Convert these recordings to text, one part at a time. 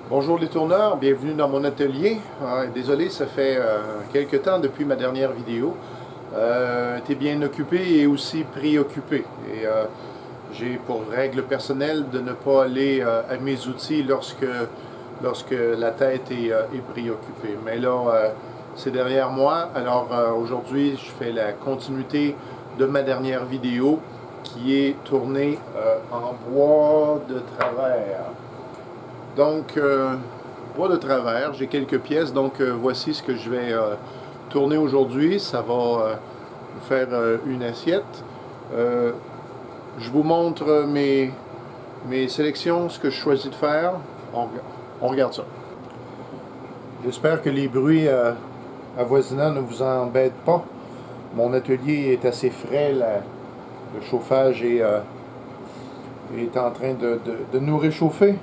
Bonjour les tourneurs, bienvenue dans mon atelier. Désolé, ça fait quelques temps depuis ma dernière vidéo. Été bien occupé et aussi préoccupé. J'ai pour règle personnelle de ne pas aller à mes outils lorsque la tête est préoccupée. Mais là, c'est derrière moi. Alors aujourd'hui, je fais la continuité de ma dernière vidéo qui est tournée en bois de travers. Donc, bois de travers, j'ai quelques pièces, donc voici ce que je vais tourner aujourd'hui. Ça va faire une assiette. Euh, je vous montre mes sélections, ce que je choisis de faire. On regarde ça. J'espère que les bruits avoisinants ne vous embêtent pas. Mon atelier est assez frais, le chauffage est en train de nous réchauffer.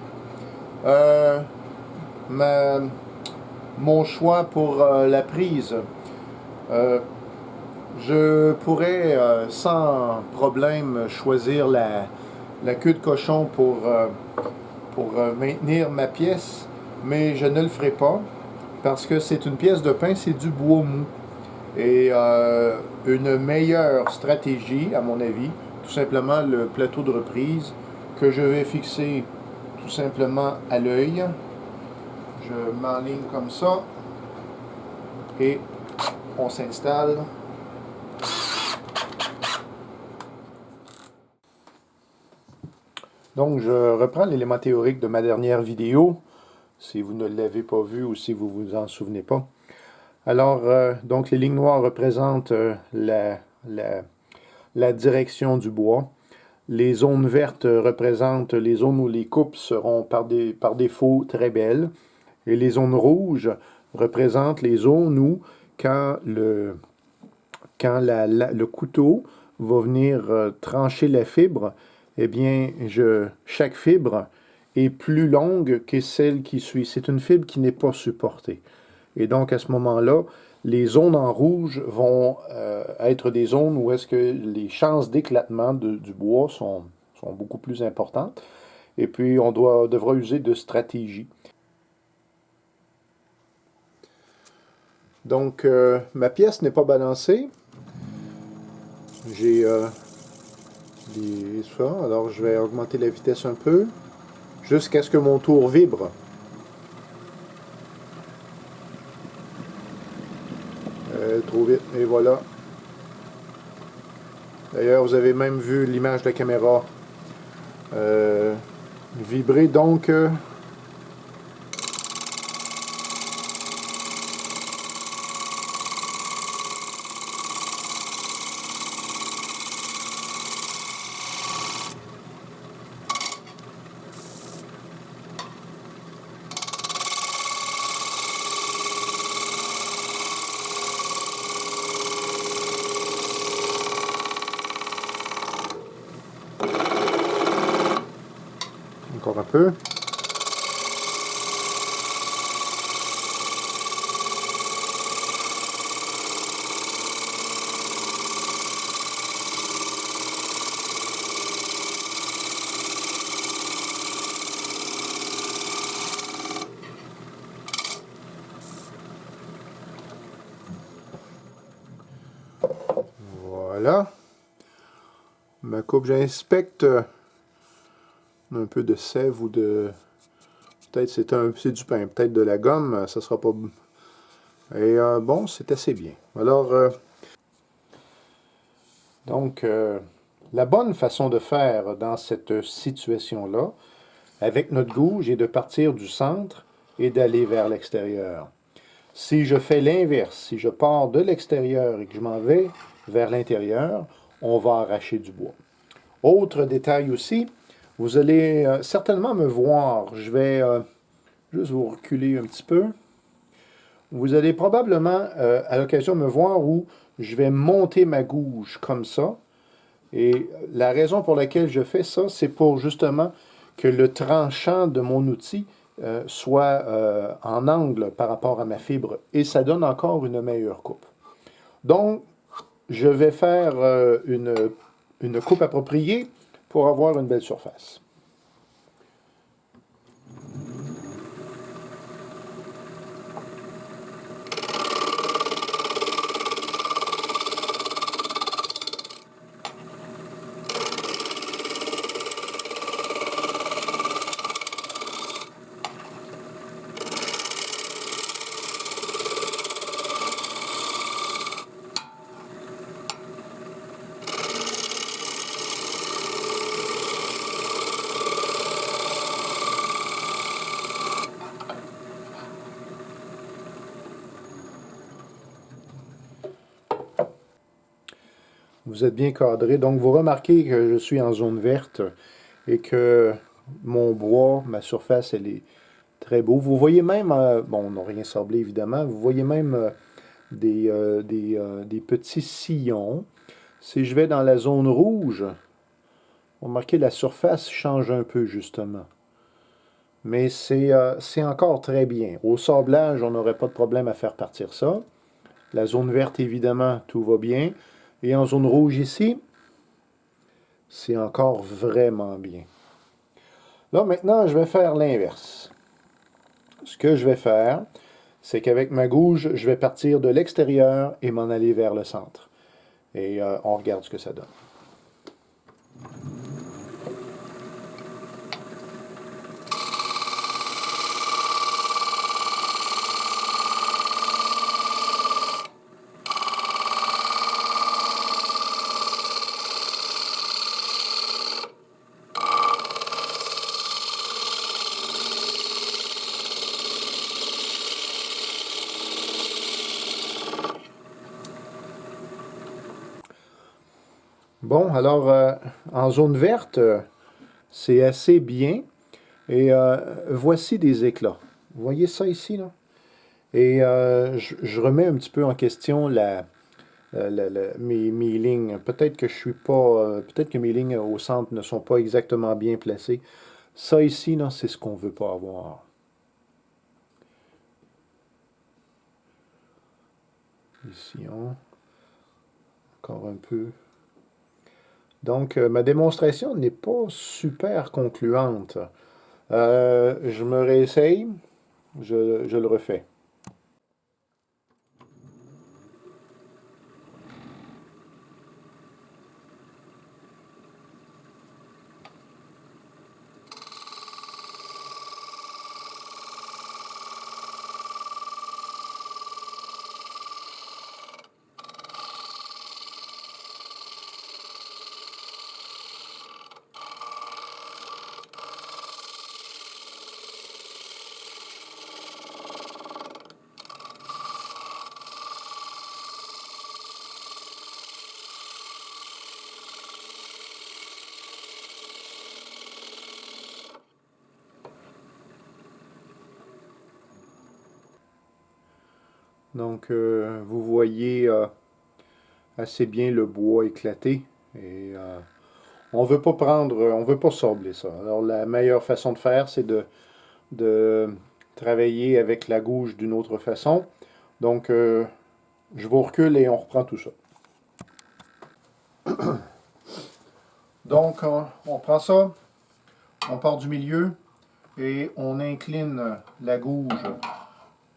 Euh, ma, Mon choix pour la prise. Euh, je pourrais sans problème choisir la queue de cochon pour maintenir ma pièce, mais je ne le ferai pas parce que c'est une pièce de pain, c'est du bois mou. Et une meilleure stratégie, à mon avis, tout simplement le plateau de reprise que je vais fixer tout simplement à l'œil. Je m'enligne comme ça et on s'installe. Donc, je reprends l'élément théorique de ma dernière vidéo, si vous ne l'avez pas vu ou si vous ne vous en souvenez pas. Alors, donc les lignes noires représentent la direction du bois. Les zones vertes représentent les zones où les coupes seront par défaut très belles. Et les zones rouges représentent les zones où, quand le couteau va venir trancher la fibre, eh bien, chaque fibre est plus longue que celle qui suit. C'est une fibre qui n'est pas supportée. Et donc, à ce moment-là, les zones en rouge vont être des zones où est-ce que les chances d'éclatement du bois sont beaucoup plus importantes. Et puis, on devra user de stratégies. Donc, ma pièce n'est pas balancée. J'ai ça. Alors, je vais augmenter la vitesse un peu jusqu'à ce que mon tour vibre. Trop vite. Et voilà. D'ailleurs, vous avez même vu l'image de la caméra vibrer. Donc, encore un peu. Voilà. Ma coupe, j'inspecte un peu de sève ou de... Peut-être c'est du pain, peut-être de la gomme, ça sera pas... Et bon, c'est assez bien. Alors, donc, la bonne façon de faire dans cette situation-là, avec notre gouge, est de partir du centre et d'aller vers l'extérieur. Si je fais l'inverse, si je pars de l'extérieur et que je m'en vais vers l'intérieur, on va arracher du bois. Autre détail aussi, vous allez certainement me voir, je vais juste vous reculer un petit peu. Vous allez probablement à l'occasion me voir où je vais monter ma gouge comme ça. Et la raison pour laquelle je fais ça, c'est pour justement que le tranchant de mon outil soit en angle par rapport à ma fibre. Et ça donne encore une meilleure coupe. Donc, je vais faire une coupe appropriée pour avoir une belle surface. vous êtes bien cadré. Donc vous remarquez que je suis en zone verte et que mon bois, ma surface, elle est très beau. Vous voyez même, bon, on n'a rien sablé évidemment, vous voyez même des petits sillons. Si je vais dans la zone rouge, vous remarquez la surface change un peu justement. Mais c'est encore très bien. Au sablage, on n'aurait pas de problème à faire partir ça. La zone verte, évidemment, tout va bien. Et en zone rouge ici, c'est encore vraiment bien. Là, maintenant, je vais faire l'inverse. Ce que je vais faire, c'est qu'avec ma gouge, je vais partir de l'extérieur et m'en aller vers le centre. Et on regarde ce que ça donne. Bon, alors, en zone verte, c'est assez bien. Et voici des éclats. Vous voyez ça ici, là? Et je remets un petit peu en question mes lignes. Peut-être que je suis pas. Peut-être que mes lignes au centre ne sont pas exactement bien placées. Ça ici, là, c'est ce qu'on ne veut pas avoir. Ici, encore un peu. Donc, ma démonstration n'est pas super concluante. Je me réessaye. Je le refais. Donc, vous voyez assez bien le bois éclaté. Et on veut pas on veut pas sabler ça. Alors, la meilleure façon de faire, c'est de travailler avec la gouge d'une autre façon. Donc, je vous recule et on reprend tout ça. Donc, on prend ça, on part du milieu et on incline la gouge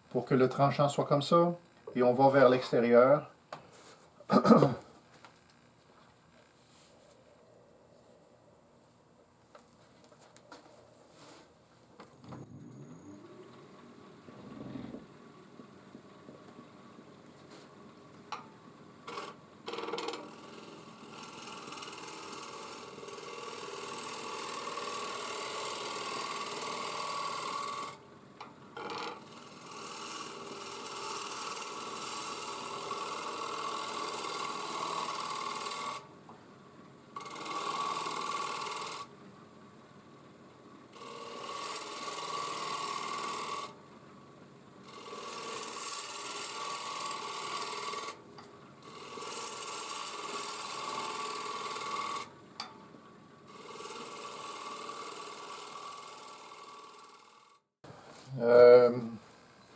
pour que le tranchant soit comme ça. Et on va vers l'extérieur.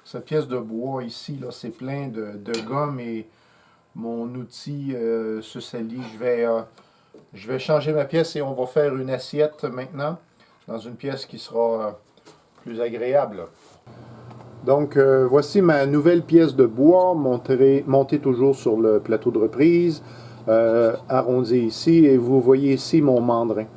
Cette pièce de bois ici, là, c'est plein de gomme et mon outil se salit. Je vais changer ma pièce et on va faire une assiette maintenant dans une pièce qui sera plus agréable. Donc, voici ma nouvelle pièce de bois montée toujours sur le plateau de reprise, arrondie ici, et vous voyez ici mon mandrin.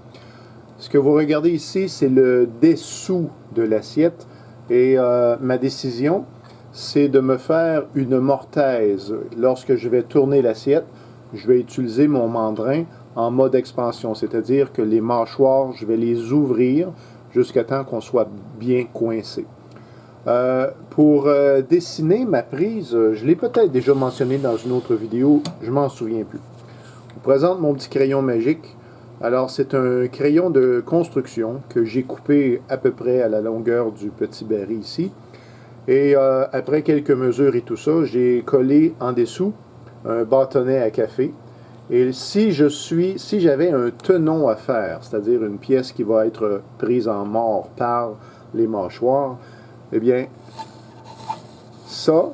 Ce que vous regardez ici, c'est le dessous de l'assiette, et ma décision, c'est de me faire une mortaise. Lorsque je vais tourner l'assiette, je vais utiliser mon mandrin en mode expansion, c'est-à-dire que les mâchoires, je vais les ouvrir jusqu'à temps qu'on soit bien coincé. Pour dessiner ma prise, je l'ai peut-être déjà mentionné dans une autre vidéo, je m'en souviens plus. présente mon petit crayon magique. Alors, c'est un crayon de construction que j'ai coupé à peu près à la longueur du petit baril ici. Et après quelques mesures et tout ça, j'ai collé en dessous un bâtonnet à café. Et si j'avais un tenon à faire, c'est-à-dire une pièce qui va être prise en mort par les mâchoires, eh bien, ça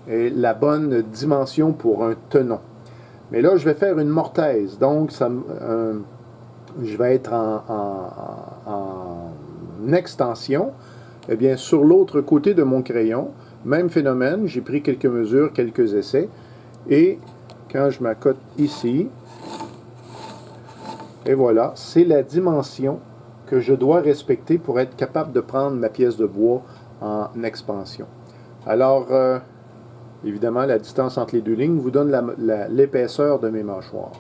est la bonne dimension pour un tenon. Mais là, je vais faire une mortaise, donc je vais être en extension. Eh bien, sur l'autre côté de mon crayon, même phénomène, j'ai pris quelques mesures, quelques essais, et quand je m'accote ici, et voilà, c'est la dimension que je dois respecter pour être capable de prendre ma pièce de bois en expansion. Alors, évidemment, la distance entre les deux lignes vous donne l'épaisseur de mes mâchoires.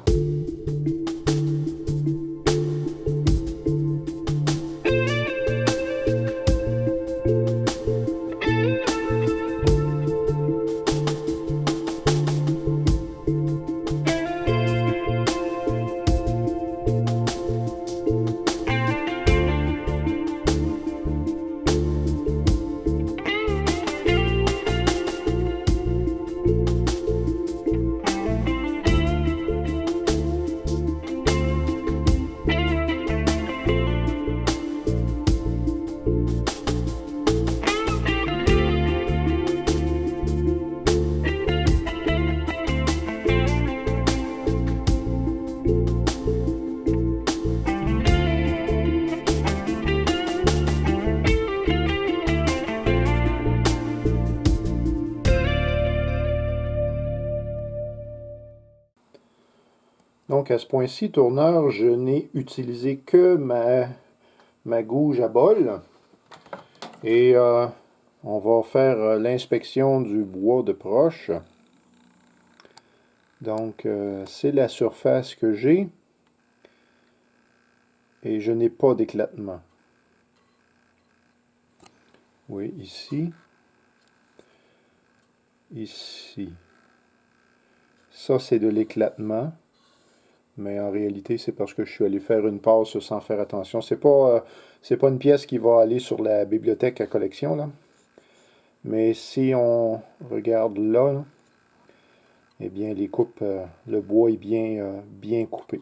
Donc à ce point-ci, tourneur, je n'ai utilisé que ma gouge à bol. Et on va faire l'inspection du bois de proche. Donc c'est la surface que j'ai. Et je n'ai pas d'éclatement. Oui, ici. Ici. Ça, c'est de l'éclatement. Mais en réalité, c'est parce que je suis allé faire une passe sans faire attention. C'est pas une pièce qui va aller sur la bibliothèque à collection, là. Mais si on regarde là, eh bien, les coupes, le bois est bien coupé.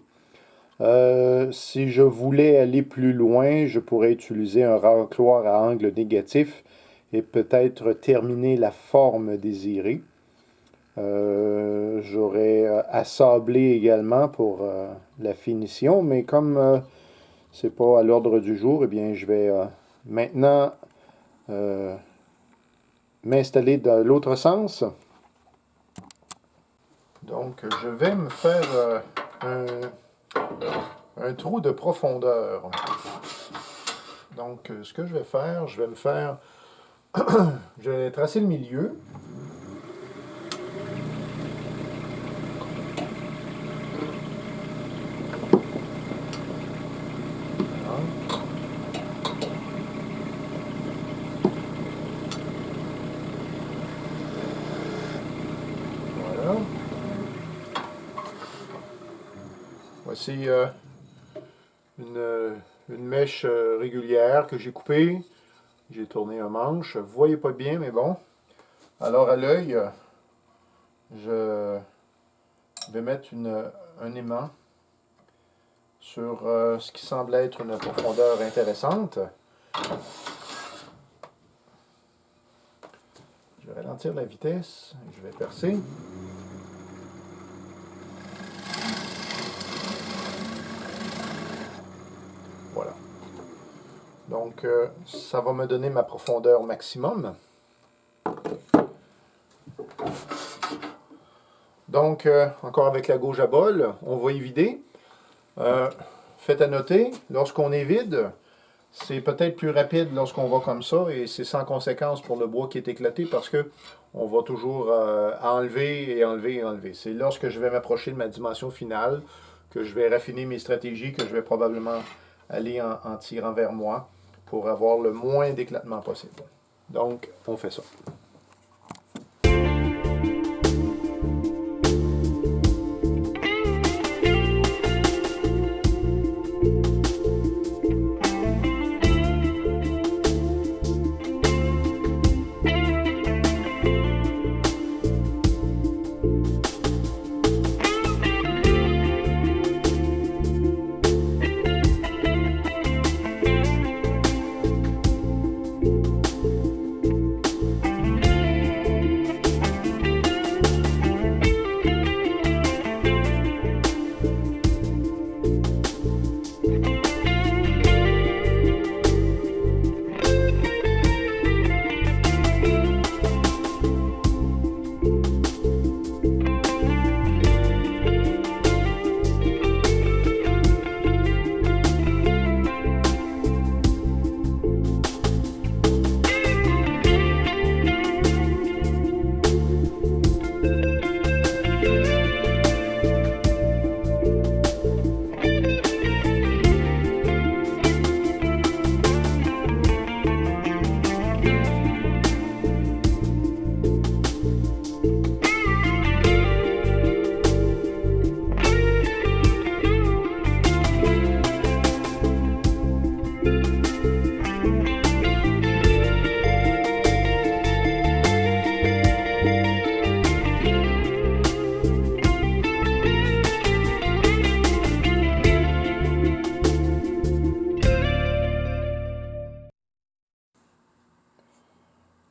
Si je voulais aller plus loin, je pourrais utiliser un racloir à angle négatif et peut-être terminer la forme désirée. J'aurais assablé également pour la finition, mais comme c'est pas à l'ordre du jour, eh bien je vais maintenant m'installer dans l'autre sens. Donc je vais me faire un trou de profondeur. Donc ce que je vais faire, je vais tracer le milieu. Voici une mèche régulière que j'ai coupée. J'ai tourné un manche. Vous ne voyez pas bien, mais bon. Alors à l'œil, je vais mettre un aimant sur ce qui semble être une profondeur intéressante. Je vais ralentir la vitesse et je vais percer. Voilà. Donc, ça va me donner ma profondeur maximum. Donc, encore avec la gauge à bol, on va y vider. Faites à noter, lorsqu'on est vide, c'est peut-être plus rapide lorsqu'on va comme ça et c'est sans conséquence pour le bois qui est éclaté parce que on va toujours enlever et enlever et enlever. C'est lorsque je vais m'approcher de ma dimension finale que je vais raffiner mes stratégies, que je vais probablement aller en tirant vers moi pour avoir le moins d'éclatement possible. Donc, on fait ça.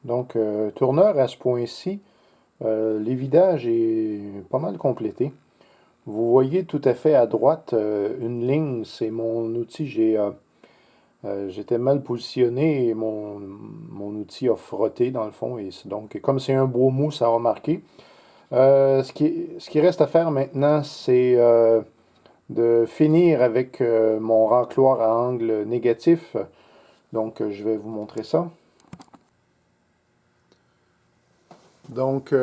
Donc, tourneur à ce point-ci, l'évidage est pas mal complété. Vous voyez tout à fait à droite une ligne, c'est mon outil. J'étais mal positionné et mon outil a frotté dans le fond. Donc, comme c'est un beau mou, ça a remarqué. Ce qui reste à faire maintenant, c'est de finir avec mon racloir à angle négatif. Donc, je vais vous montrer ça. Donc,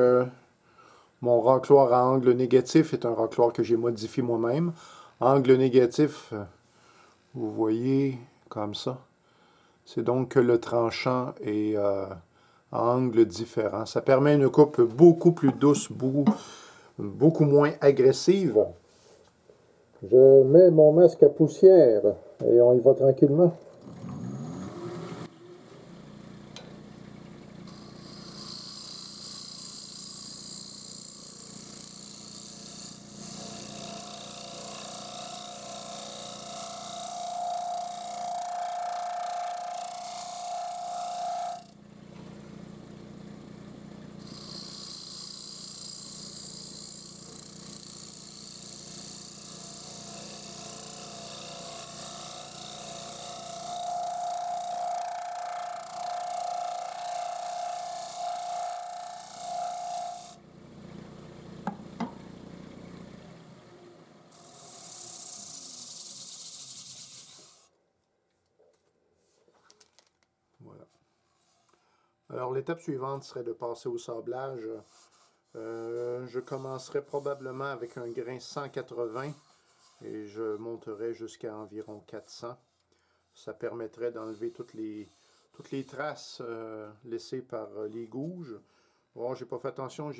mon racloir à angle négatif est un racloir que j'ai modifié moi-même. Angle négatif, vous voyez, comme ça. C'est donc que le tranchant est à angle différent. Ça permet une coupe beaucoup plus douce, beaucoup moins agressive. Je mets mon masque à poussière et on y va tranquillement. Voilà. Alors l'étape suivante serait de passer au sablage. Je commencerai probablement avec un grain 180 et je monterai jusqu'à environ 400. Ça permettrait d'enlever toutes les traces laissées par les gouges. Bon, j'ai pas fait attention,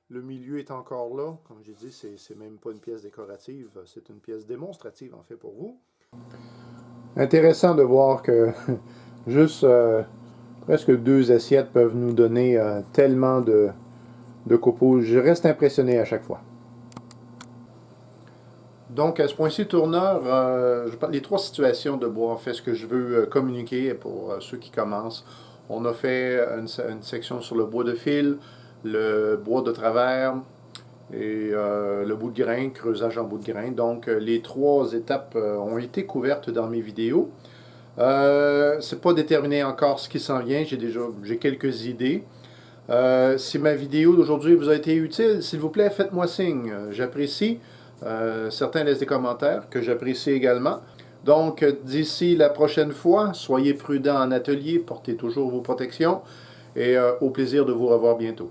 le milieu est encore là. Comme j'ai dit, c'est même pas une pièce décorative, c'est une pièce démonstrative en fait pour vous. Intéressant de voir que juste presque 2 assiettes peuvent nous donner tellement de copeaux. Je reste impressionné à chaque fois. Donc, à ce point-ci, tourneur, je parle des 3 situations de bois. En fait, ce que je veux communiquer pour ceux qui commencent. On a fait une section sur le bois de fil, le bois de travers et le bout de grain, creusage en bout de grain. Donc, les 3 étapes ont été couvertes dans mes vidéos. C'est pas déterminé encore ce qui s'en vient. J'ai quelques idées. Si ma vidéo d'aujourd'hui vous a été utile, s'il vous plaît, faites-moi signe. J'apprécie. Certains laissent des commentaires que j'apprécie également. Donc, d'ici la prochaine fois, soyez prudents en atelier, portez toujours vos protections et au plaisir de vous revoir bientôt.